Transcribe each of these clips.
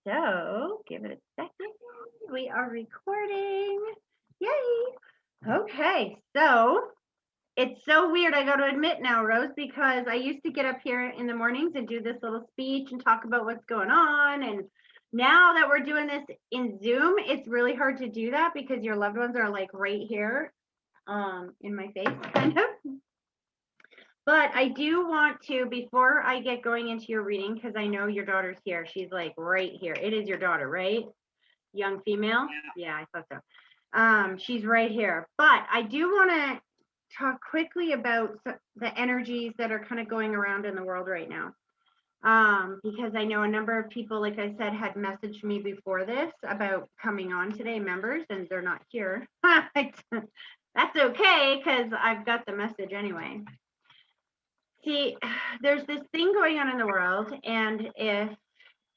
So give it a second. We are recording. Yay. Okay, so it's so weird, I got to admit now, Rose, because I used to get up here in the mornings and do this little speech and talk about what's going on. And now that we're doing this in Zoom, it's really hard to do that because your loved ones are like right here in my face, kind of. But I do want to, before I get going into your reading, because I know your daughter's here. She's like right here. It is your daughter, right? Young female? Yeah, I thought so. She's right here. But I do want to talk quickly about the energies that are kind of going around in the world right now. Because I know a number of people, like I said, had messaged me before this about coming on today, members, and they're not here. That's okay, because I've got the message anyway. See, there's this thing going on in the world, and if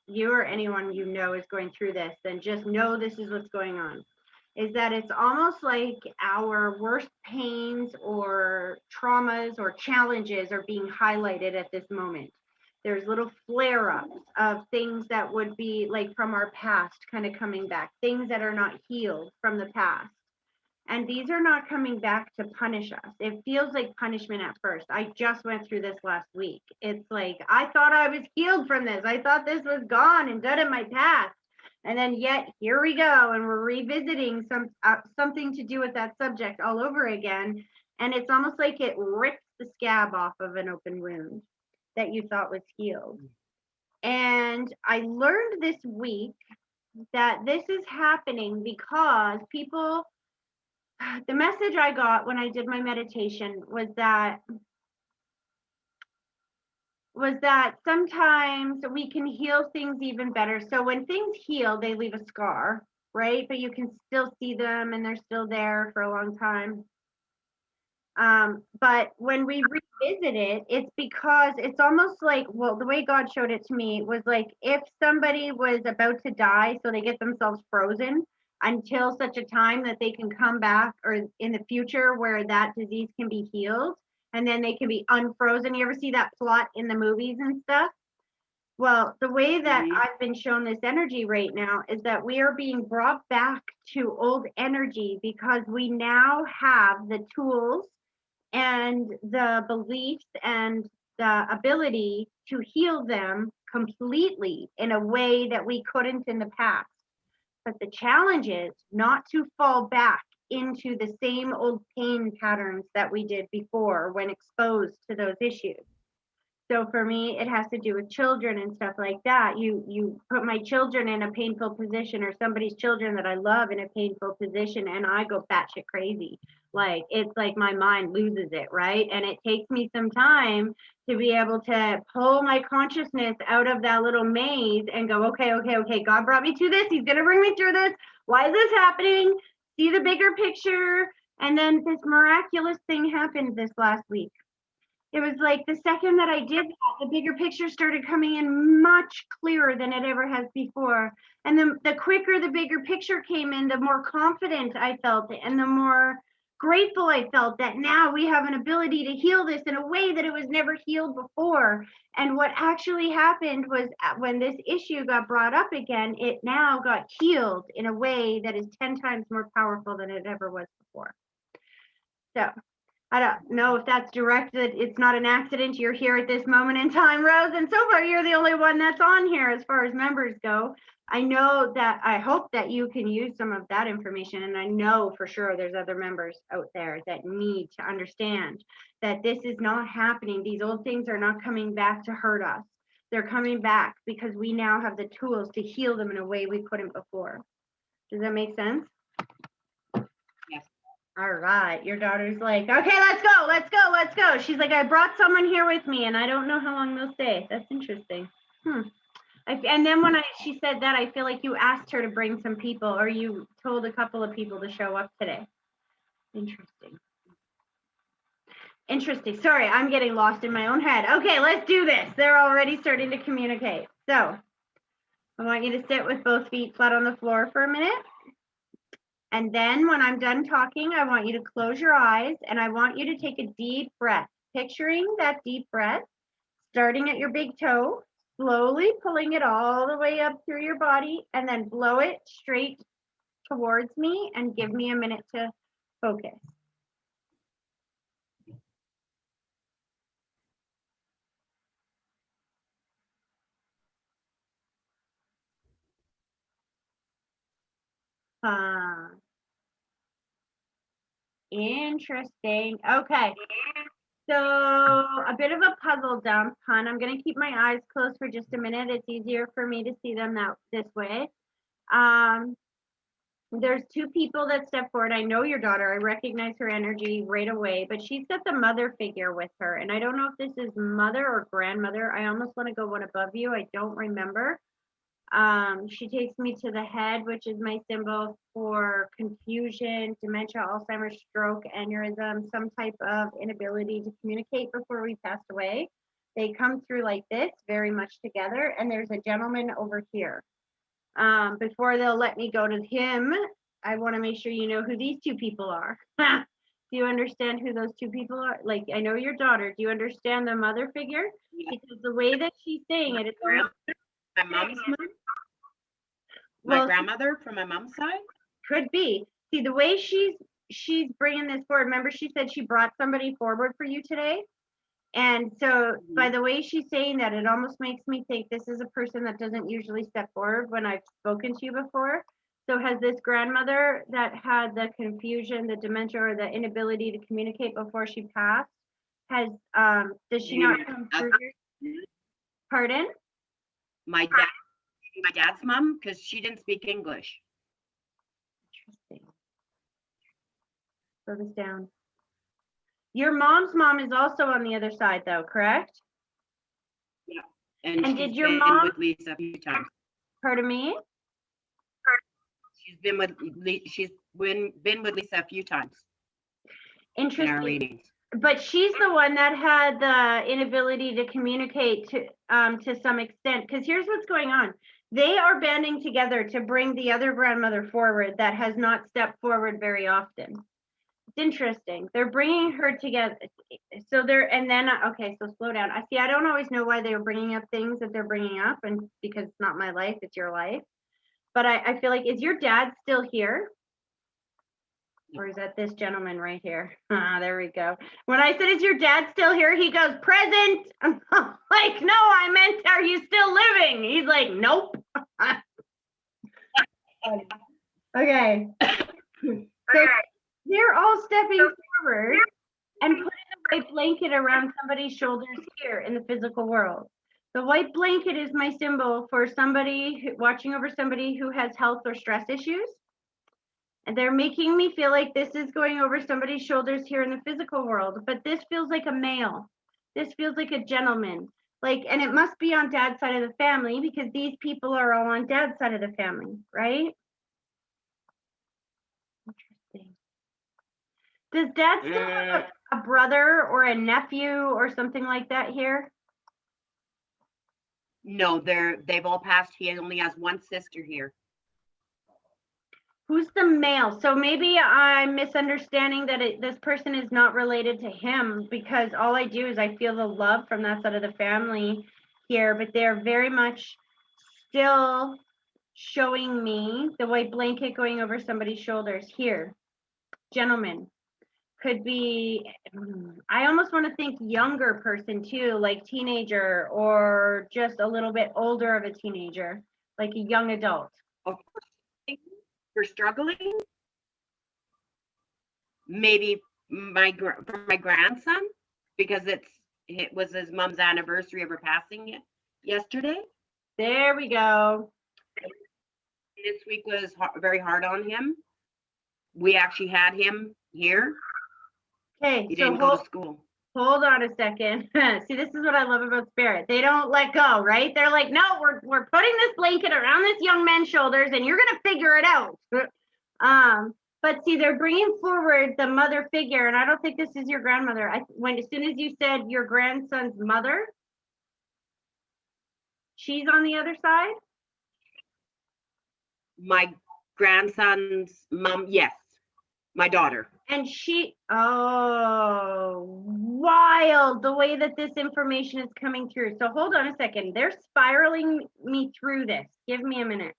you or anyone you know is going through this, then just know this is what's going on. Is that it's almost like our worst pains or traumas or challenges are being highlighted at this moment. There's little flare-ups of things that would be like from our past kind of coming back, things that are not healed from the past. And these are not coming back to punish us. It feels like punishment at first. I just went through this last week. It's like, I thought I was healed from this. I thought this was gone and done in my past. And then yet here we go. And we're revisiting something to do with that subject all over again. And it's almost like it rips the scab off of an open wound that you thought was healed. And I learned this week that this is happening because people, the message I got when I did my meditation was that sometimes we can heal things even better. So when things heal, they leave a scar, right? But you can still see them and they're still there for a long time. But when we revisit it, it's because it's almost like, well, the way God showed it to me was like if somebody was about to die, so they get themselves frozen until such a time that they can come back, or in the future where that disease can be healed and then they can be unfrozen. You ever see that plot in the movies and stuff? Well, the way that I've been shown this energy right now is that we are being brought back to old energy because we now have the tools and the beliefs and the ability to heal them completely in a way that we couldn't in the past. But the challenge is not to fall back into the same old pain patterns that we did before when exposed to those issues. So for me, it has to do with children and stuff like that. You put my children in a painful position, or somebody's children that I love in a painful position, and I go batshit crazy. Like it's like my mind loses it, right? And it takes me some time to be able to pull my consciousness out of that little maze and go, okay, God brought me to this. He's gonna bring me through this. Why is this happening? See the bigger picture. And then this miraculous thing happened this last week. It was like the second that I did that, the bigger picture started coming in much clearer than it ever has before. And the quicker the bigger picture came in, the more confident I felt and the more grateful I felt that now we have an ability to heal this in a way that it was never healed before. And what actually happened was when this issue got brought up again, it now got healed in a way that is 10 times more powerful than it ever was before. So I don't know if that's directed. It's not an accident. You're here at this moment in time, Rose. And so far, you're the only one that's on here as far as members go. I know that I hope that you can use some of that information. And I know for sure there's other members out there that need to understand that this is not happening. These old things are not coming back to hurt us. They're coming back because we now have the tools to heal them in a way we couldn't before. Does that make sense? All right, your daughter's like, okay, let's go. She's like, I brought someone here with me and I don't know how long they'll stay. That's interesting. And then when she said that, I feel like you asked her to bring some people, or you told a couple of people to show up today. Interesting. Sorry, I'm getting lost in my own head. Okay, let's do this. They're already starting to communicate. So I want you to sit with both feet flat on the floor for a minute. And then when I'm done talking, I want you to close your eyes and I want you to take a deep breath, picturing that deep breath starting at your big toe slowly pulling it all the way up through your body and then blow it straight towards me and give me a minute to focus. Interesting. Okay. So a bit of a puzzle dump, hon. I'm gonna keep my eyes closed for just a minute. It's easier for me to see them this way. There's two people that step forward. I know your daughter. I recognize her energy right away, but she's got the mother figure with her. And I don't know if this is mother or grandmother. I almost want to go one above you. I don't remember. She takes me to the head, which is my symbol for confusion, dementia, Alzheimer's, stroke, aneurysm, some type of inability to communicate before we passed away. They come through like this, very much together. And there's a gentleman over here. Before they'll let me go to him, I want to make sure you know who these two people are. Do you understand who those two people are? Like, I know your daughter. Do you understand the mother figure? Yeah. Because the way that she's saying it, it's my mom's mom? My grandmother from my mom's side? Could be. See, the way she's bringing this forward. Remember, she said she brought somebody forward for you today? And so by the way she's saying that, it almost makes me think this is a person that doesn't usually step forward when I've spoken to you before. So has this grandmother that had the confusion, the dementia, or the inability to communicate before she passed, does she not come through here? Pardon? My dad's mom, because she didn't speak English. Interesting. Slow this down. Your mom's mom is also on the other side, though, correct? Yeah. And did your mom with Lisa a few times? Pardon me? She's been with Lisa a few times. Interesting. In our readings. But she's the one that had the inability to communicate to some extent. Because here's what's going on. They are banding together to bring the other grandmother forward that has not stepped forward very often. It's interesting. They're bringing her together. So okay, so slow down. I don't always know why they're bringing up things that they're bringing up, and because it's not my life, it's your life. But I feel like, is your dad still here? Or is that this gentleman right here? There we go. When I said, is your dad still here? He goes, present. I'm like, no, I meant, are you still living? He's like, nope. Okay. So they're all stepping forward and putting a white blanket around somebody's shoulders here in the physical world. The white blanket is my symbol for somebody watching over somebody who has health or stress issues. And they're making me feel like this is going over somebody's shoulders here in the physical world, but this feels like a male. This feels like a gentleman. And it must be on dad's side of the family because these people are all on dad's side of the family, right? Interesting. Does dad still have a brother or a nephew or something like that here? No, they've all passed. He only has one sister here. Who's the male? So maybe I'm misunderstanding that this person is not related to him, because all I do is I feel the love from that side of the family here, but they're very much still showing me the white blanket going over somebody's shoulders here. Gentlemen, could be, I almost want to think younger person too, like teenager or just a little bit older of a teenager, like a young adult. You're struggling? Maybe my grandson, because it was his mom's anniversary of her passing yesterday. There we go. This week was very hard on him. We actually had him here. Okay, he didn't go to school. Hold on a second. See, this is what I love about spirit. They don't let go, right? They're like, no, we're putting this blanket around this young man's shoulders and you're going to figure it out. But see, they're bringing forward the mother figure, and I don't think this is your grandmother. As soon as you said your grandson's mother, she's on the other side? My grandson's mom, yes. My daughter. And oh, wild the way that this information is coming through. So hold on a second. They're spiraling me through this. Give me a minute.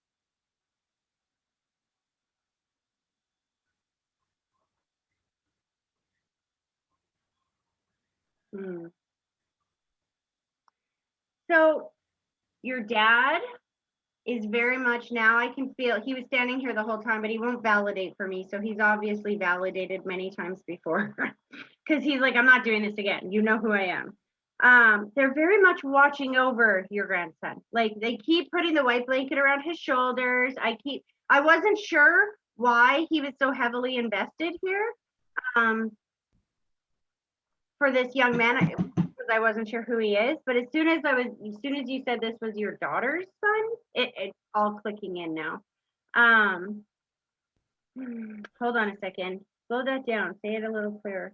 So your dad is very much, now I can feel, he was standing here the whole time, but he won't validate for me. So he's obviously validated many times before because he's like, I'm not doing this again. You know who I am. They're very much watching over your grandson. Like they keep putting the white blanket around his shoulders. I wasn't sure why he was so heavily invested here for this young man, because I wasn't sure who he is. But as soon as you said this was your daughter's son, it's all clicking in now. Hold on a second. Slow that down. Say it a little clearer.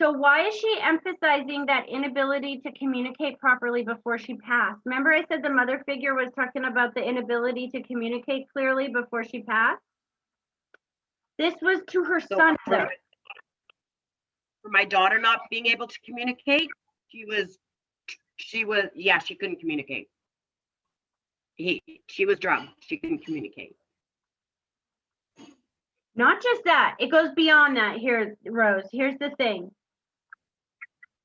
So why is she emphasizing that inability to communicate properly before she passed? Remember I said the mother figure was talking about the inability to communicate clearly before she passed? This was to her son, though. For my daughter not being able to communicate, she couldn't communicate. She was drunk. She couldn't communicate. Not just that. It goes beyond that here, Rose. Here's the thing.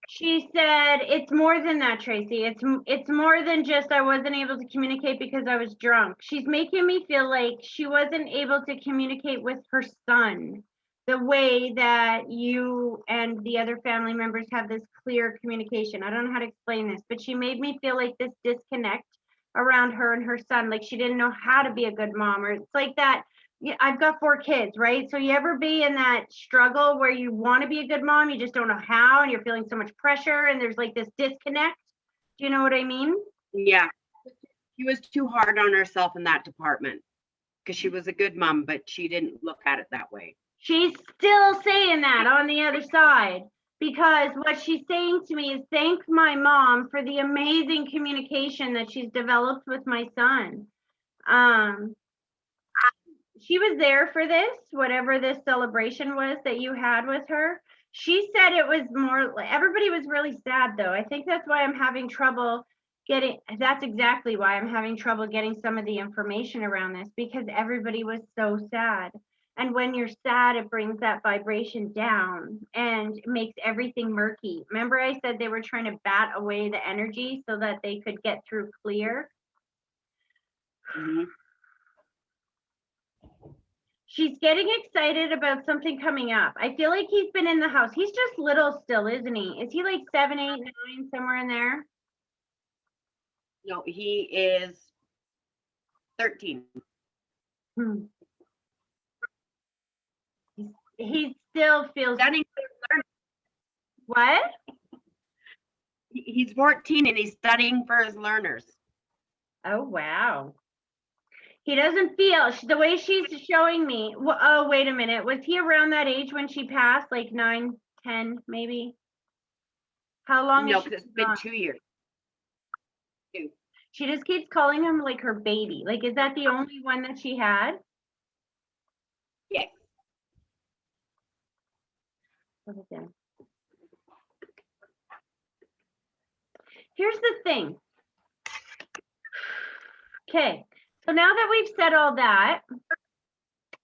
She said it's more than that, Tracy. It's more than just I wasn't able to communicate because I was drunk. She's making me feel like she wasn't able to communicate with her son the way that you and the other family members have this clear communication. I don't know how to explain this, but she made me feel like this disconnect around her and her son, like she didn't know how to be a good mom, or it's like that. Yeah, I've got 4 kids, right? So you ever be in that struggle where you want to be a good mom, you just don't know how, and you're feeling so much pressure, and there's like this disconnect. Do you know what I mean? Yeah. She was too hard on herself in that department because she was a good mom, but she didn't look at it that way. She's still saying that on the other side, because what she's saying to me is thank my mom for the amazing communication that she's developed with my son. She was there for this, whatever this celebration was that you had with her. She said it was more, everybody was really sad though. I think that's why I'm having trouble that's exactly why I'm having trouble getting some of the information around this, because everybody was so sad. And when you're sad, it brings that vibration down and makes everything murky. Remember I said they were trying to bat away the energy so that they could get through clear? Mm-hmm. She's getting excited about something coming up. I feel like he's been in the house. He's just little still, isn't he? Is he like 7, 8, 9, somewhere in there? No, he is 13. He still feels. Studying. What? He's 14 and he's studying for his learners. Oh, wow. He doesn't feel, the way she's showing me. Oh, wait a minute. Was he around that age when she passed? Like 9, 10, maybe? How long? No, because it's been 2 years. 2. She just keeps calling him like her baby. Like, is that the only one that she had? Yes. Here's the thing. Okay, so now that we've said all that,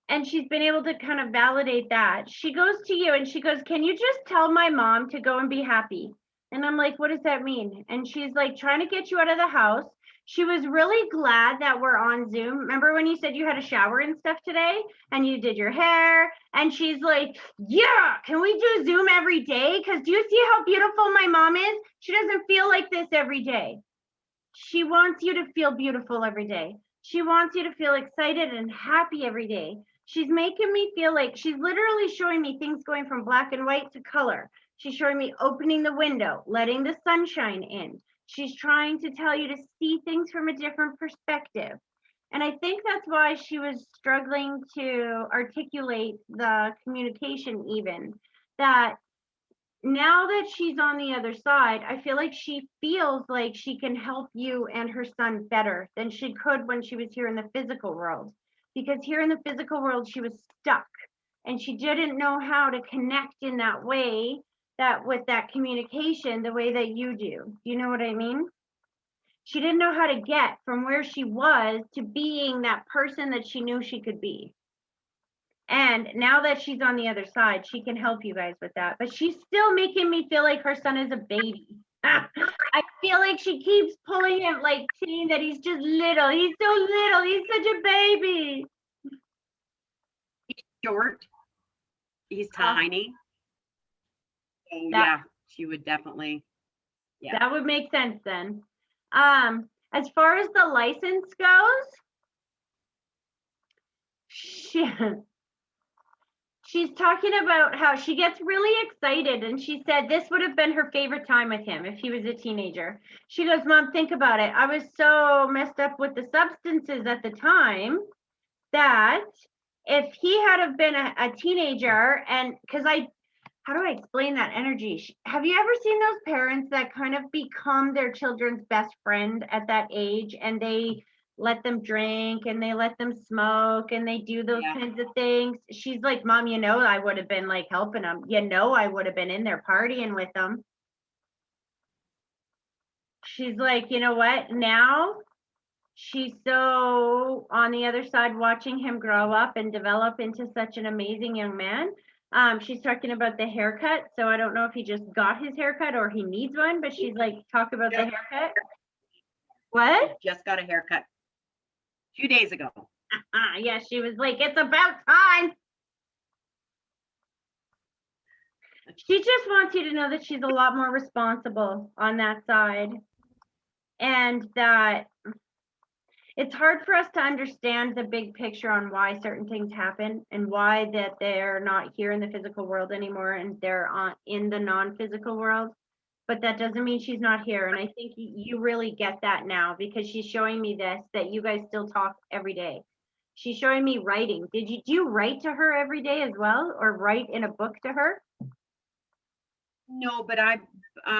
and she's been able to kind of validate that, she goes to you and she goes, can you just tell my mom to go and be happy? And I'm like, what does that mean? And she's like, trying to get you out of the house. She was really glad that we're on Zoom. Remember when you said you had a shower and stuff today and you did your hair? And she's like, yeah, can we do Zoom every day? Because do you see how beautiful my mom is? She doesn't feel like this every day. She wants you to feel beautiful every day. She wants you to feel excited and happy every day. She's making me feel like she's literally showing me things going from black and white to color. She's showing me opening the window, letting the sunshine in. She's trying to tell you to see things from a different perspective. And I think that's why she was struggling to articulate the communication even, that now that she's on the other side, I feel like she feels like she can help you and her son better than she could when she was here in the physical world. Because here in the physical world, she was stuck and she didn't know how to connect in that way, that with that communication, the way that you do. You know what I mean? She didn't know how to get from where she was to being that person that she knew she could be. And now that she's on the other side, she can help you guys with that. But she's still making me feel like her son is a baby. I feel like she keeps pulling him, like saying that he's just little. He's so little. He's such a baby. He's short. He's Uh, tiny. So that yeah, she would definitely. Yeah. that would make sense then. As far as the license goes, she, she's talking about how she gets really excited, and she said this would have been her favorite time with him if he was a teenager. She goes, Mom, think about it. I was so messed up with the substances at the time that if he had have been a teenager, and because how do I explain that energy? Have you ever seen those parents that kind of become their children's best friend at that age, and they let them drink and they let them smoke and they do those Yeah. kinds of things? She's like, Mom, I would have been like helping them. I would have been in there partying with them. She's like, you know what? Now she's so on the other side watching him grow up and develop into such an amazing young man. She's talking about the haircut. So I don't know if he just got his haircut or he needs one, but she's like, talk about the haircut. What? Just got a haircut 2 days ago. Yeah, she was like, it's about time. She just wants you to know that she's a lot more responsible on that side. And that it's hard for us to understand the big picture on why certain things happen and why that they're not here in the physical world anymore and they're in the non-physical world. But that doesn't mean she's not here. And I think you really get that now because she's showing me this, that you guys still talk every day. She's showing me writing. Do you write to her every day as well, or write in a book to her? No, but I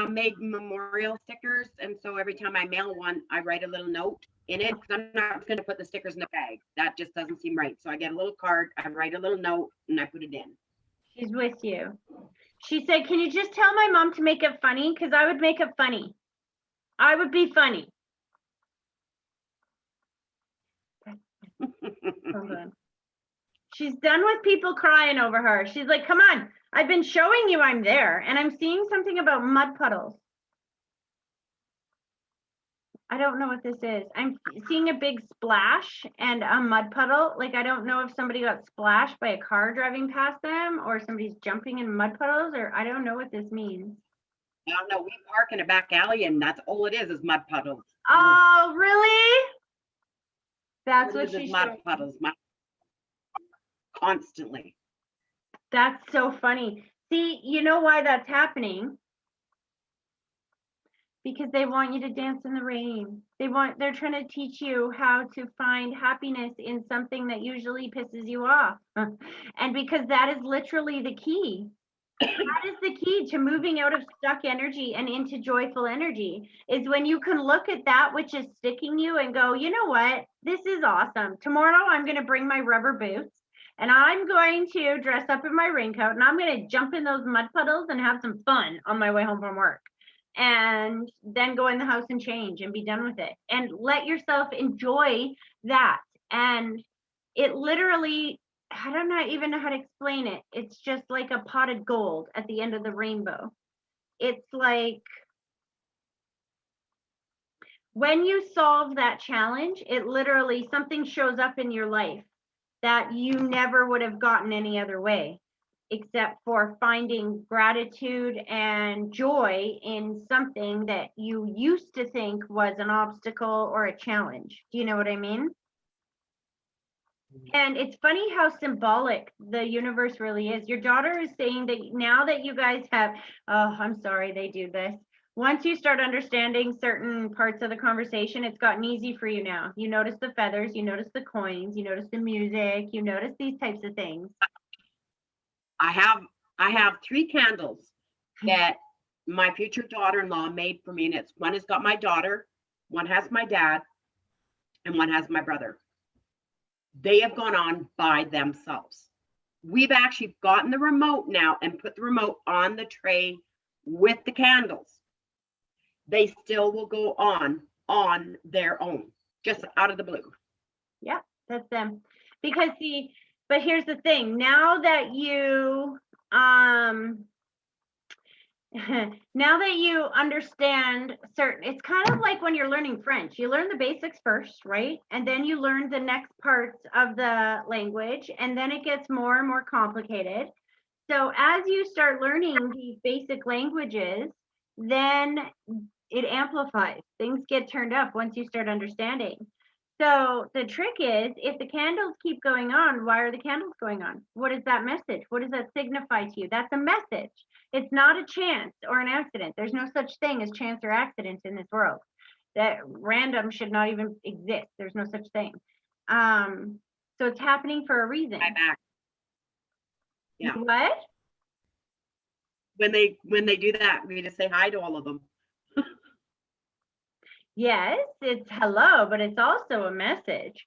made memorial stickers, and so every time I mail one, I write a little note in it because I'm not going to put the stickers in the bag. That just doesn't seem right. So I get a little card, I write a little note, and I put it in. She's with you. She said, can you just tell my mom to make it funny? Because I would make it funny. I would be funny. Hold on. She's done with people crying over her. She's like, come on. I've been showing you I'm there. And I'm seeing something about mud puddles. I don't know what this is. I'm seeing a big splash and a mud puddle. Like, I don't know if somebody got splashed by a car driving past them or somebody's jumping in mud puddles, or I don't know what this means. I don't know. We park in a back alley, and that's all it is mud puddles. Oh, really? That's what It is she's mud showing. puddles constantly. That's so funny. See, you know why that's happening? Because they want you to dance in the rain. They're trying to teach you how to find happiness in something that usually pisses you off. And because that is literally the key. That is the key to moving out of stuck energy and into joyful energy, is when you can look at that which is sticking you and go, you know what? This is awesome. Tomorrow I'm going to bring my rubber boots and I'm going to dress up in my raincoat and I'm going to jump in those mud puddles and have some fun on my way home from work. And then go in the house and change and be done with it and let yourself enjoy that. And it literally, I don't know, even know how to explain it. It's just like a pot of gold at the end of the rainbow. It's like when you solve that challenge, it literally, something shows up in your life that you never would have gotten any other way, except for finding gratitude and joy in something that you used to think was an obstacle or a challenge. Do you know what I mean? And it's funny how symbolic the universe really is. Your daughter is saying that now that you guys have, oh, I'm sorry they do this. Once you start understanding certain parts of the conversation, it's gotten easy for you now. You notice the feathers, you notice the coins, you notice the music, you notice these types of things. I have 3 candles that my future daughter-in-law made for me, and it's one has got my daughter, one has my dad, and one has my brother. They have gone on by themselves. We've actually gotten the remote now and put the remote on the tray with the candles. They still will go on their own, just out of the blue. Yeah, that's them. Because see, but here's the thing. Now that you now that you understand certain, it's kind of like when you're learning French. You learn the basics first, right? And then you learn the next parts of the language, and then it gets more and more complicated. So as you start learning these basic languages, then it amplifies. Things get turned up once you start understanding. So the trick is, if the candles keep going on, why are the candles going on? What is that message? What does that signify to you? That's a message. It's not a chance or an accident. There's no such thing as chance or accident in this world. That random should not even exist. There's no such thing. So it's happening for a reason. My back. Yeah. What? When they do that, we just say hi to all of them. Yes, it's hello, but it's also a message.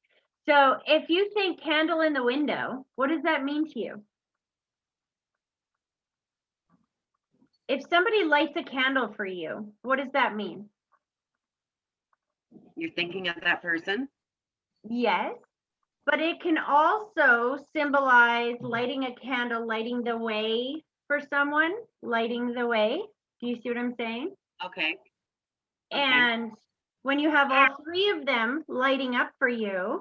So if you think candle in the window, what does that mean to you? If somebody lights a candle for you, what does that mean? You're thinking of that person? Yes, but it can also symbolize lighting a candle, lighting the way for someone, lighting the way. Do you see what I'm saying? Okay. And when you have all three of them lighting up for you,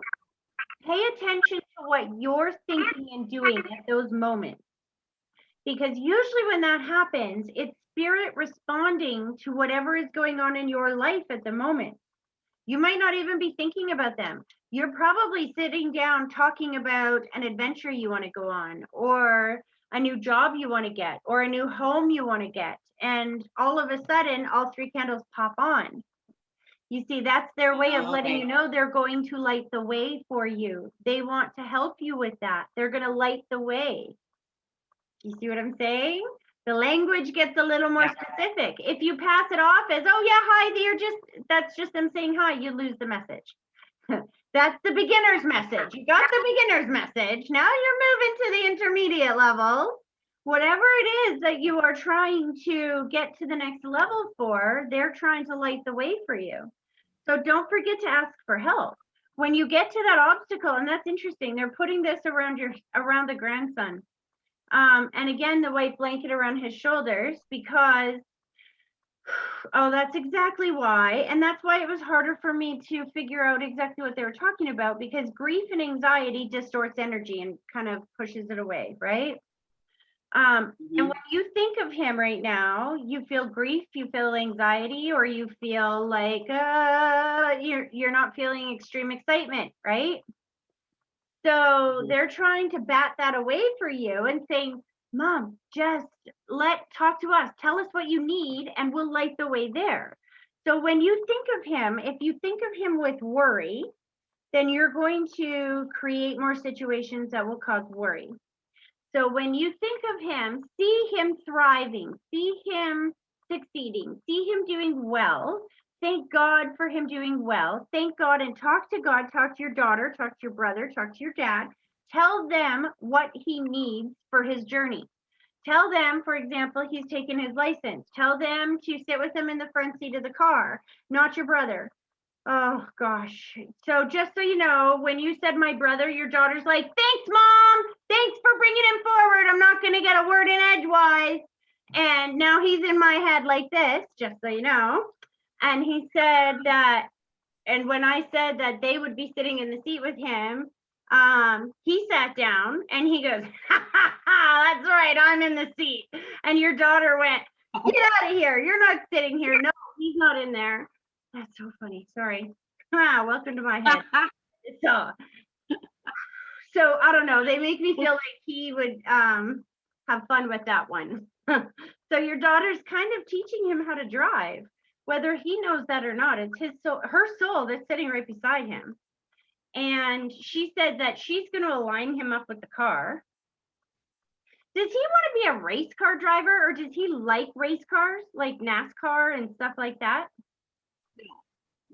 pay attention to what you're thinking and doing at those moments. Because usually when that happens, it's spirit responding to whatever is going on in your life at the moment. You might not even be thinking about them. You're probably sitting down talking about an adventure you want to go on, or a new job you want to get, or a new home you want to get. And all of a sudden, all three candles pop on. You see, that's their way of letting you know they're going to light the way for you. They want to help you with that. They're going to light the way. You see what I'm saying? The language gets a little more specific. If you pass it off as, oh yeah, hi, that's just them saying hi, you lose the message. That's the beginner's message. You got the beginner's message. Now you're moving to the intermediate level. Whatever it is that you are trying to get to the next level for, they're trying to light the way for you. So don't forget to ask for help. When you get to that obstacle, and that's interesting, they're putting this around the grandson. And again, the white blanket around his shoulders, because, oh, that's exactly why. And that's why it was harder for me to figure out exactly what they were talking about, because grief and anxiety distorts energy and kind of pushes it away, right? And when you think of him right now, you feel grief, you feel anxiety, or you feel like you're not feeling extreme excitement, right? So they're trying to bat that away for you and saying, Mom, just talk to us. Tell us what you need and we'll light the way there. So when you think of him, if you think of him with worry, then you're going to create more situations that will cause worry. So when you think of him, see him thriving, see him succeeding, see him doing well. Thank God for him doing well. Thank God, and talk to God, talk to your daughter, talk to your brother, talk to your dad. Tell them what he needs for his journey. Tell them, for example, he's taken his license. Tell them to sit with him in the front seat of the car, not your brother. Oh gosh. So just so you know, when you said my brother, your daughter's like, thanks, Mom. Thanks for bringing him forward. I'm not going to get a word in edgewise. And now he's in my head like this, just so you know. And he said that, and when I said that they would be sitting in the seat with him, he sat down and he goes, ha, ha, ha, that's right, I'm in the seat. And your daughter went, get out of here. You're not sitting here. No, he's not in there. That's so funny. Sorry. Welcome to my head. So I don't know. They make me feel like he would have fun with that one. So your daughter's kind of teaching him how to drive, whether he knows that or not. It's his soul, her soul that's sitting right beside him. And she said that she's going to align him up with the car. Does he want to be a race car driver, or does he like race cars, like NASCAR and stuff like that?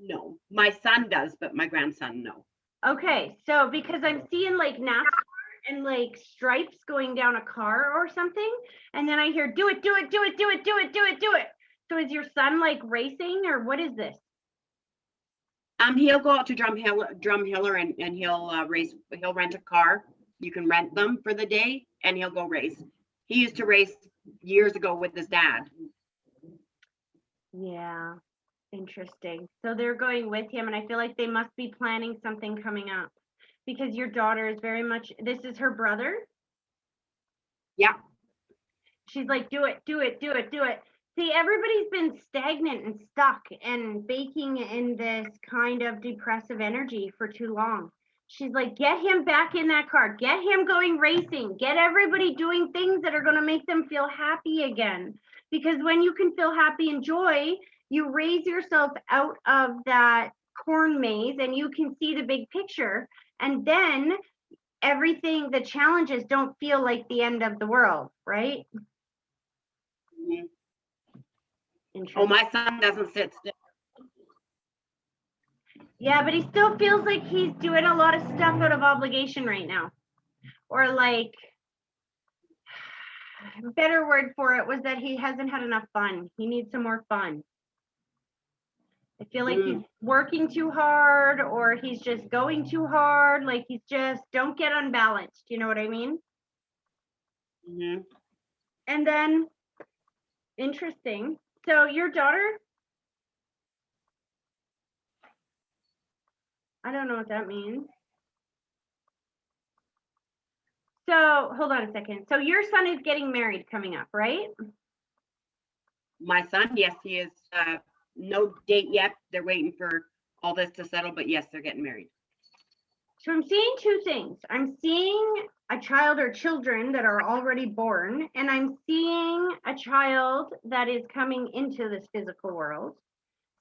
No, my son does, but my grandson, no. Okay, so because I'm seeing like NASCAR and like stripes going down a car or something, and then I hear do it, do it, do it, do it, do it, do it, do it. So is your son like racing, or what is this? He'll go out to Drumheller, and he'll race. He'll rent a car. You can rent them for the day, and he'll go race. He used to race years ago with his dad. Yeah, interesting. So they're going with him, and I feel like they must be planning something coming up because your daughter is very much, this is her brother. Yeah. She's like, do it, do it, do it, do it. See, everybody's been stagnant and stuck and baking in this kind of depressive energy for too long. She's like, get him back in that car, get him going racing, get everybody doing things that are going to make them feel happy again. Because when you can feel happy and joy, you raise yourself out of that corn maze and you can see the big picture. And then everything, the challenges don't feel like the end of the world, right? Mm-hmm. Oh, my son doesn't sit still. Yeah, but he still feels like he's doing a lot of stuff out of obligation right now. Or like, a better word for it was that he hasn't had enough fun. He needs some more fun. I feel like he's working too hard, or he's just going too hard. Like he's just, don't get unbalanced. You know what I mean? Mm-hmm. And then, interesting. So your daughter, I don't know what that means. So hold on a second. So your son is getting married coming up, right? My son, yes, he is. No date yet. They're waiting for all this to settle, but yes, they're getting married. So I'm seeing two things. I'm seeing a child or children that are already born, and I'm seeing a child that is coming into this physical world.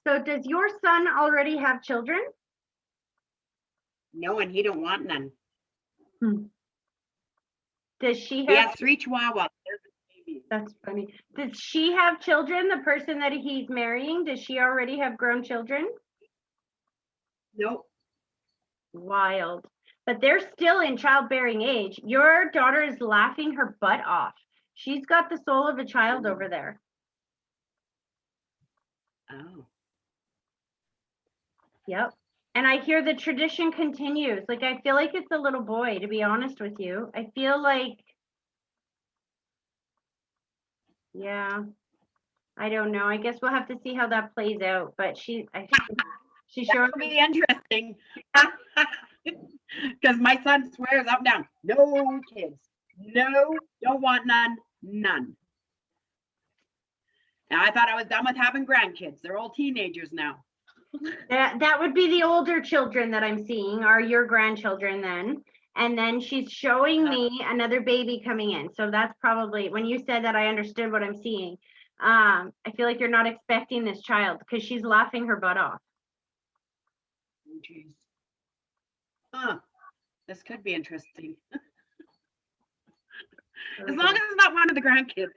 So does your son already have children? No, and he don't want none. Does she have? He has 3 chihuahuas. That's funny. Does she have children? The person that he's marrying, does she already have grown children? Nope. Wild. But they're still in childbearing age. Your daughter is laughing her butt off. She's got the soul of a child over there. Oh. Yep. And I hear the tradition continues. Like, I feel like it's a little boy, to be honest with you. I feel like, yeah, I don't know. I guess we'll have to see how that plays out. But she's sure. That'll be interesting. Because my son swears up and down, no kids. No, don't want none, none. Now I thought I was done with having grandkids. They're all teenagers now. That would be the older children that I'm seeing are your grandchildren then. And then she's showing me another baby coming in. So that's probably, when you said that, I understood what I'm seeing. I feel like you're not expecting this child because she's laughing her butt off. Oh, geez. Huh. This could be interesting. As long as it's not one of the grandkids.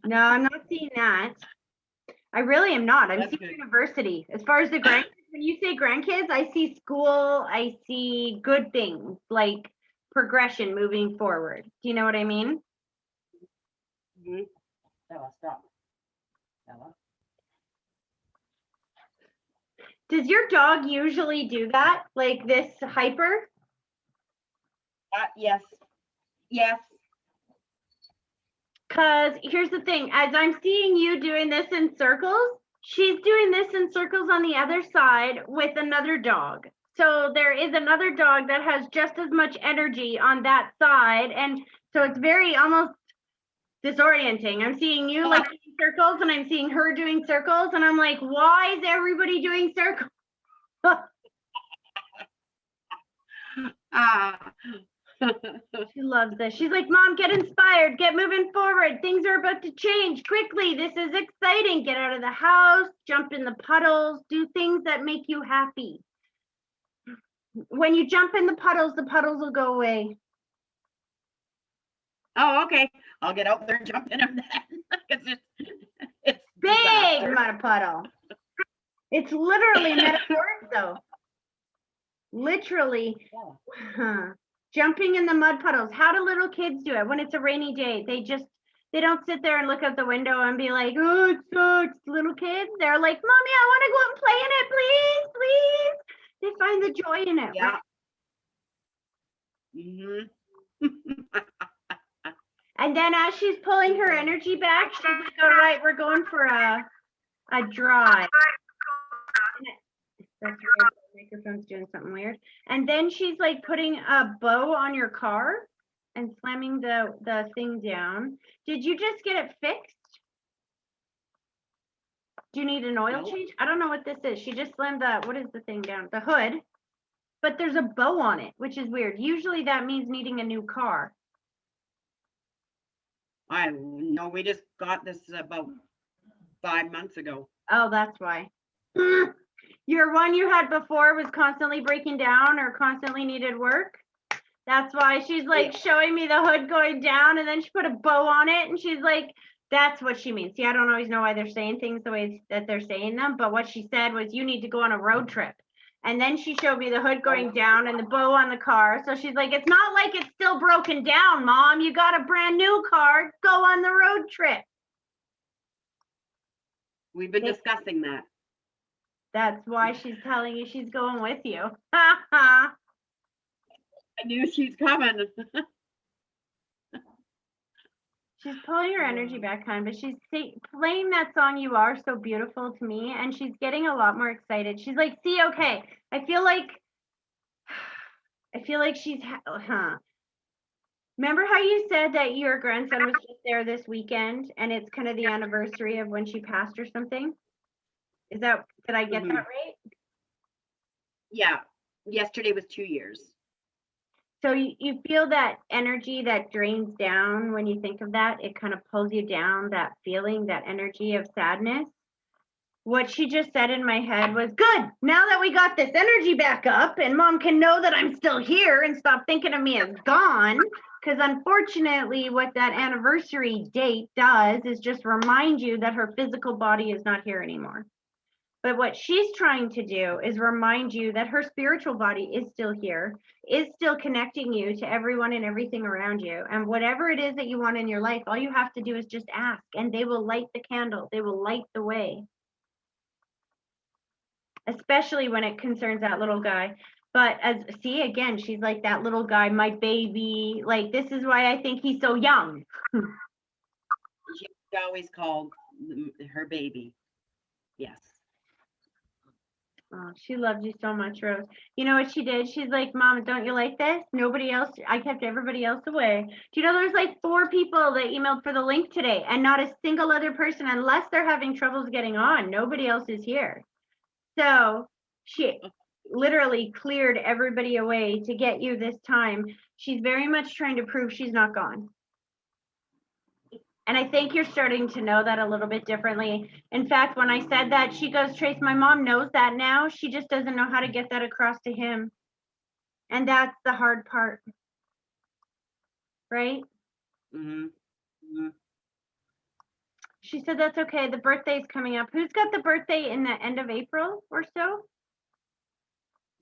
No, I'm not seeing that. I really am not. I'm That's seeing good. university. As far as the grandkids, when you say grandkids, I see school, I see good things like progression moving forward. Do you know what I mean? Mm-hmm. Stella, stop. Stella. Does your dog usually do that? Like this hyper? Yes. Yes. Because here's the thing, as I'm seeing you doing this in circles, she's doing this in circles on the other side with another dog. So there is another dog that has just as much energy on that side. And so it's very almost disorienting. I'm seeing you like doing circles and I'm seeing her doing circles. And I'm like, why is everybody doing circles? She loves this. She's like, Mom, get inspired, get moving forward. Things are about to change quickly. This is exciting. Get out of the house, jump in the puddles, do things that make you happy. When you jump in the puddles will go away. Oh, okay. I'll get out there and jump in them then. 'Cause it's Big disaster. mud puddle. It's literally metaphoric though. Literally. Yeah. Jumping in the mud puddles. How do little kids do it when it's a rainy day? They don't sit there and look out the window and be like, oh, it sucks. Little kids, they're like, Mommy, I want to go and play in it, please, please. They find the joy in it, Yeah. right? And then as she's pulling her energy back, she's like, all right, we're going for a drive. That's weird. The microphone's doing something weird. And then she's like putting a bow on your car and slamming the thing down. Did you just get it fixed? Do you need an oil change? I don't know what this is. She just slammed what is the thing down? The hood. But there's a bow on it, which is weird. Usually that means needing a new car. I know we just got this about 5 months ago. Oh, that's why. Your one you had before was constantly breaking down or constantly needed work. That's why she's like showing me the hood going down and then she put a bow on it and she's like, that's what she means. See, I don't always know why they're saying things the way that they're saying them, but what she said was you need to go on a road trip. And then she showed me the hood going down and the bow on the car. So she's like, it's not like it's still broken down, Mom. You got a brand new car. Go on the road trip. We've been discussing that. That's why she's telling you she's going with you. I knew she's coming. She's pulling her energy back, hon, but she's playing that song "You Are So Beautiful" to me, and she's getting a lot more excited. She's like, see, okay, I feel like she's, Remember how you said that your grandson was just there this weekend, and it's kind of the anniversary of when she passed or something? Did I get that right? Yeah. Yesterday was 2 years. So you feel that energy that drains down when you think of that, it kind of pulls you down, that feeling, that energy of sadness. What she just said in my head was, good, now that we got this energy back up and Mom can know that I'm still here and stop thinking of me as gone, because unfortunately what that anniversary date does is just remind you that her physical body is not here anymore. But what she's trying to do is remind you that her spiritual body is still here, is still connecting you to everyone and everything around you. And whatever it is that you want in your life, all you have to do is just ask, and they will light the candle. They will light the way. Especially when it concerns that little guy. But see, again, she's like, that little guy, my baby. Like, this is why I think he's so young. She always called her baby. Yes. Oh, she loved you so much, Rose. You know what she did? She's like, Mom, don't you like this? Nobody else, I kept everybody else away. Do you know there's like 4 people that emailed for the link today and not a single other person, unless they're having troubles getting on. Nobody else is here. So she literally cleared everybody away to get you this time. She's very much trying to prove she's not gone. And I think you're starting to know that a little bit differently. In fact, when I said that, she goes, Trace, my mom knows that now. She just doesn't know how to get that across to him. And that's the hard part. Right? Mm-hmm. Mm-hmm. She said, that's okay. The birthday's coming up. Who's got the birthday in the end of April or so?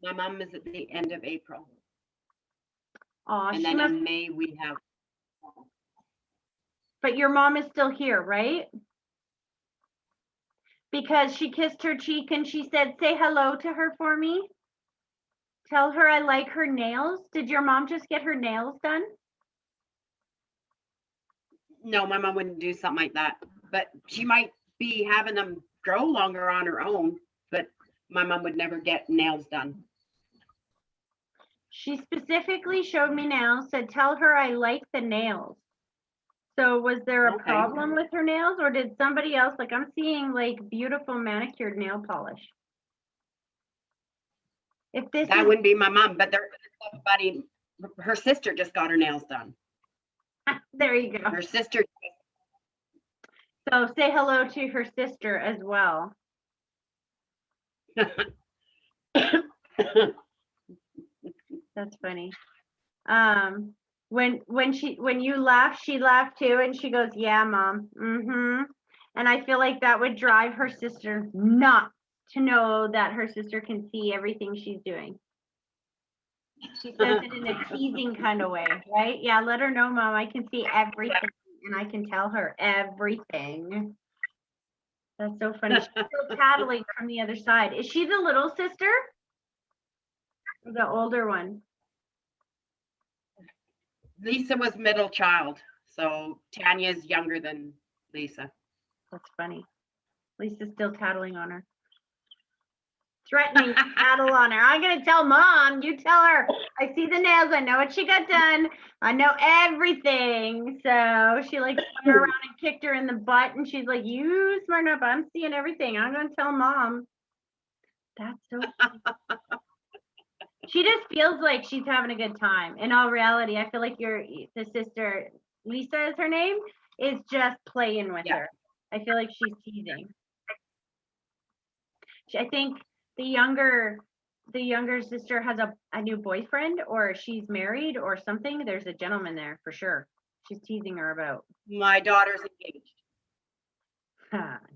My mom is at the end of April. Oh, and then in May we have. But your mom is still here, right? Because she kissed her cheek and she said, say hello to her for me. Tell her I like her nails. Did your mom just get her nails done? No, my mom wouldn't do something like that. But she might be having them grow longer on her own. But my mom would never get nails done. She specifically showed me nails, said, tell her I like the nails. So was there a problem with her nails, or did somebody else, like I'm seeing like beautiful manicured nail polish. If this that wouldn't be my mom, but there's somebody, her sister just got her nails done. There you go. Her sister. So say hello to her sister as well. That's funny. When you laugh, she laughed too, and she goes, "Yeah, mom." Mm-hmm. And I feel like that would drive her sister nuts to know that her sister can see everything she's doing. She says it in a teasing kind of way, right? Yeah, let her know, mom, I can see everything and I can tell her everything. That's so funny. She's still tattling from the other side. Is she the little sister or the older one? Lisa was middle child, so Tanya's younger than Lisa. That's funny. Lisa's still tattling on her. Threatening to tattle on her. I'm gonna tell mom. You tell her. I see the nails. I know what she got done. I know everything. So she like spun her around and kicked her in the butt, and she's like, "You smarten up. I'm seeing everything. I'm gonna tell mom." That's so funny. She just feels like she's having a good time. In all reality, I feel like the sister, Lisa is her name, is just playing with her. I feel like she's teasing. I think the younger sister has a new boyfriend, or she's married or something. There's a gentleman there for sure. She's teasing her about. My daughter's engaged.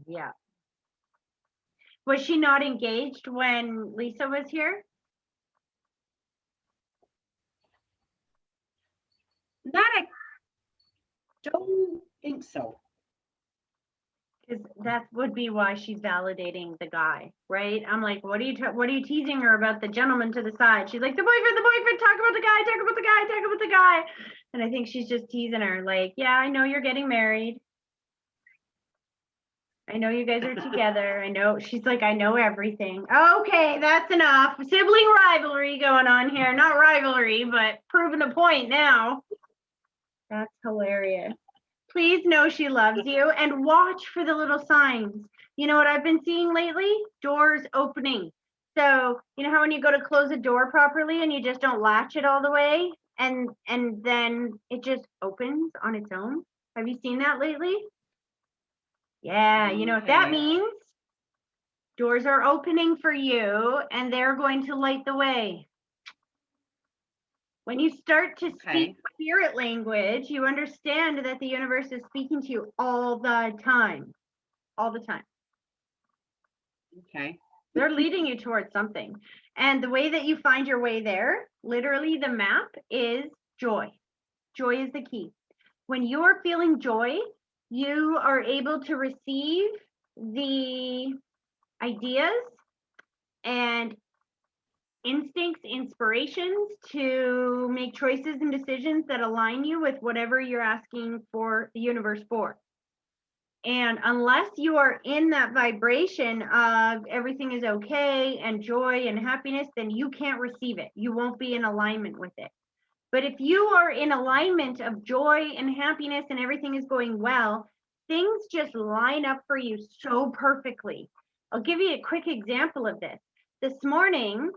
Yeah. Was she not engaged when Lisa was here? That I don't think so. Because that would be why she's validating the guy, right? I'm like, what are you teasing her about the gentleman to the side? She's like, the boyfriend, talk about the guy, talk about the guy, talk about the guy. And I think she's just teasing her, like, yeah, I know you're getting married. I know you guys are together. I know. She's like, I know everything. Okay, that's enough. Sibling rivalry going on here. Not rivalry, but proving a point now. That's hilarious. Please know she loves you and watch for the little signs. You know what I've been seeing lately? Doors opening. So, you know how when you go to close a door properly and you just don't latch it all the way and then it just opens on its own? Have you seen that lately? Yeah, you know what that means? Doors are opening for you and they're going to light the way. When you start to speak spirit language, you understand that the universe is speaking to you all the time. All the time. Okay. They're leading you towards something. And the way that you find your way there, literally the map is joy. Joy is the key. When you are feeling joy, you are able to receive the ideas and instincts, inspirations to make choices and decisions that align you with whatever you're asking for the universe for. And unless you are in that vibration of everything is okay and joy and happiness, then you can't receive it. You won't be in alignment with it. But if you are in alignment of joy and happiness and everything is going well, things just line up for you so perfectly. I'll give you a quick example of this. This morning,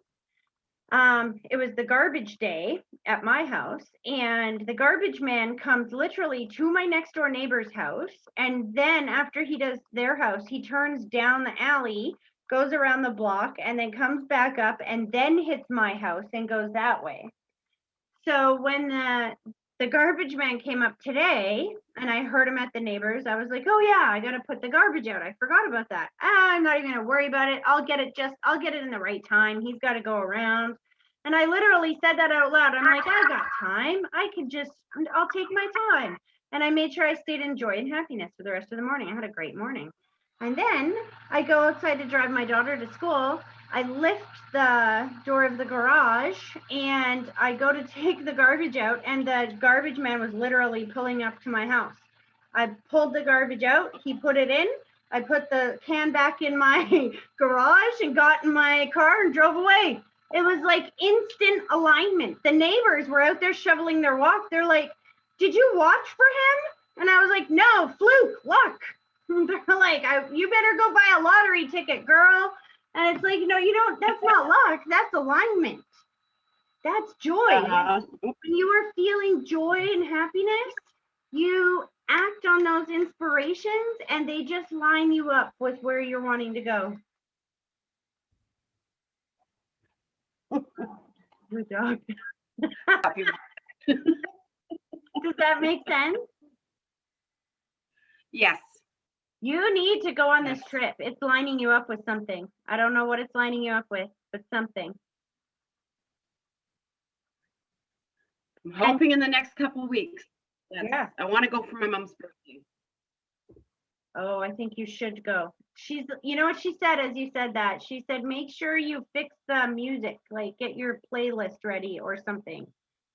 it was the garbage day at my house, and the garbage man comes literally to my next door neighbor's house, and then after he does their house, he turns down the alley, goes around the block, and then comes back up and then hits my house and goes that way. So when the garbage man came up today and I heard him at the neighbors, I was like, oh yeah, I got to put the garbage out. I forgot about that. I'm not even gonna worry about it. I'll get it in the right time. He's got to go around. And I literally said that out loud. I'm like, I got time. I'll take my time. And I made sure I stayed in joy and happiness for the rest of the morning. I had a great morning. And then I go outside to drive my daughter to school. I lift the door of the garage and I go to take the garbage out, and the garbage man was literally pulling up to my house. I pulled the garbage out, he put it in, I put the can back in my garage and got in my car and drove away. It was like instant alignment. The neighbors were out there shoveling their walk. They're like, did you watch for him? And I was like, no, fluke, luck. They're like, you better go buy a lottery ticket, girl. And it's like, no, you don't, that's not luck, that's alignment. That's joy. When you are feeling joy and happiness, you act on those inspirations and they just line you up with where you're wanting to go. Good dog. Does that make sense? Yes. You need to go on this Yes. trip. It's lining you up with something. I don't know what it's lining you up with, but something. I'm hoping in the next couple of weeks. Yeah. I want to go for my mom's birthday. Oh, I think you should go. You know what she said as you said that? She said, make sure you fix the music, like get your playlist ready or something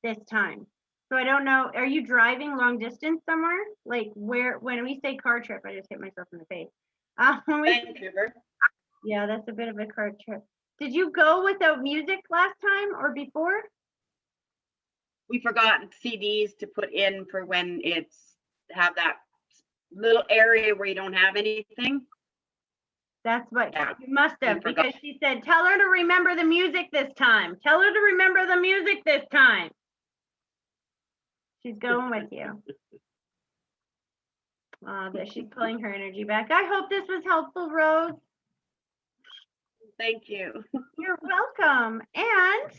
this time. So I don't know, are you driving long distance somewhere? Like when we say car trip, I just hit myself in the face. Vancouver. Yeah, that's a bit of a car trip. Did you go without music last time or before? We forgot CDs to put in for when it's have that little area where you don't have anything. That's what Yeah, you must have, we forgot. because she said, tell her to remember the music this time. Tell her to remember the music this time. She's going with you. She's pulling her energy back. I hope this was helpful, Rose. Thank you. You're welcome. And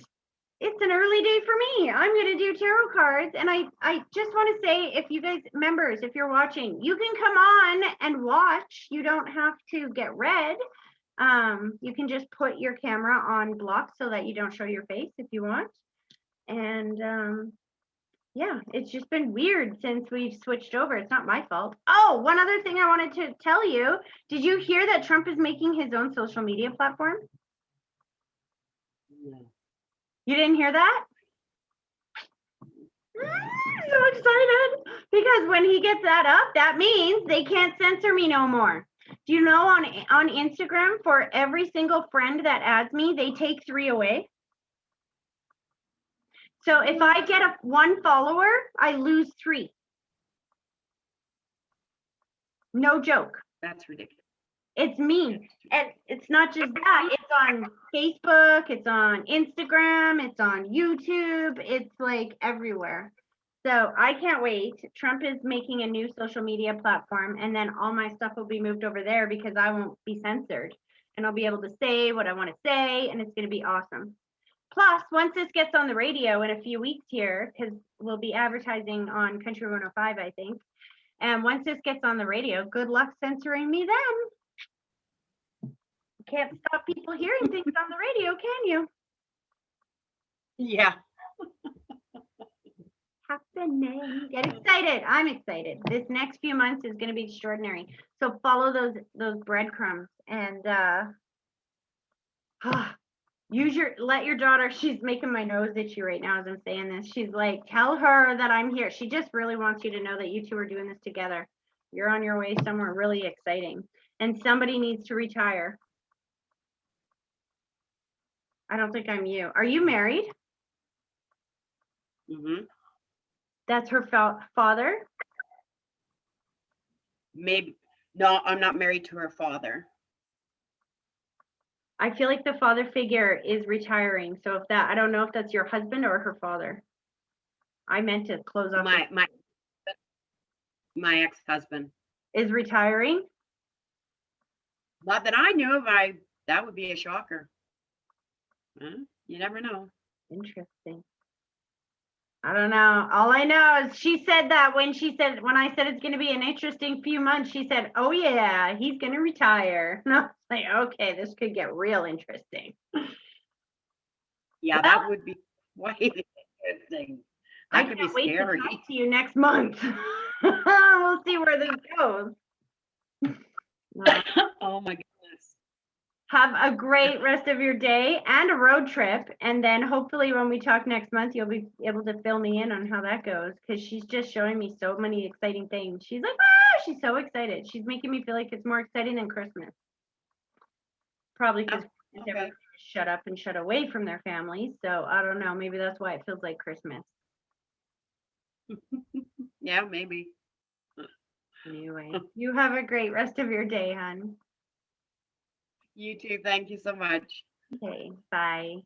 it's an early day for me. I'm going to do tarot cards. And I just want to say, if you guys, members, if you're watching, you can come on and watch. You don't have to get read. You can just put your camera on block so that you don't show your face if you want. And yeah, it's just been weird since we've switched over. It's not my fault. Oh, one other thing I wanted to tell you. Did you hear that Trump is making his own social media platform? No. You didn't hear that? I'm so excited because when he gets that up, that means they can't censor me no more. Do you know on Instagram, for every single friend that adds me, they take 3 away? So if I get one follower, I lose 3. No joke. That's ridiculous. It's mean. And it's not just that. It's on Facebook, it's on Instagram, it's on YouTube, it's like everywhere. So I can't wait. Trump is making a new social media platform, and then all my stuff will be moved over there because I won't be censored. And I'll be able to say what I want to say, and it's going to be awesome. Plus, once this gets on the radio in a few weeks here, because we'll be advertising on Country 105, I think. And once this gets on the radio, good luck censoring me then. Can't stop people hearing things on the radio, can you? Yeah. Happening. Get excited. I'm excited. This next few months is going to be extraordinary. So follow those breadcrumbs and let your daughter, she's making my nose itchy right now as I'm saying this. She's like, tell her that I'm here. She just really wants you to know that you two are doing this together. You're on your way somewhere really exciting. And somebody needs to retire. I don't think I'm you. Are you married? Mm-hmm. That's her father? Maybe. No, I'm not married to her father. I feel like the father figure is retiring. So if that, I don't know if that's your husband or her father. I meant to close off. My ex-husband is retiring. Not that I knew of. That would be a shocker. You never know. Interesting. I don't know. All I know is she said that when I said it's going to be an interesting few months, she said, oh yeah, he's going to retire. And I was like, okay, this could get real interesting. Yeah, well, that would be quite interesting. That could be scary. I can't wait to talk to you next month. We'll see where this goes. Oh my goodness. Have a great rest of your day and a road trip. And then hopefully when we talk next month, you'll be able to fill me in on how that goes. Because she's just showing me so many exciting things. She's like, ah, she's so excited. She's making me feel like it's more exciting than Christmas. Probably because everyone shut up and shut away from their families. So I don't know. Maybe that's why it feels like Christmas. Yeah, maybe. Anyway, you have a great rest of your day, hon. You too. Thank you so much. Okay, bye.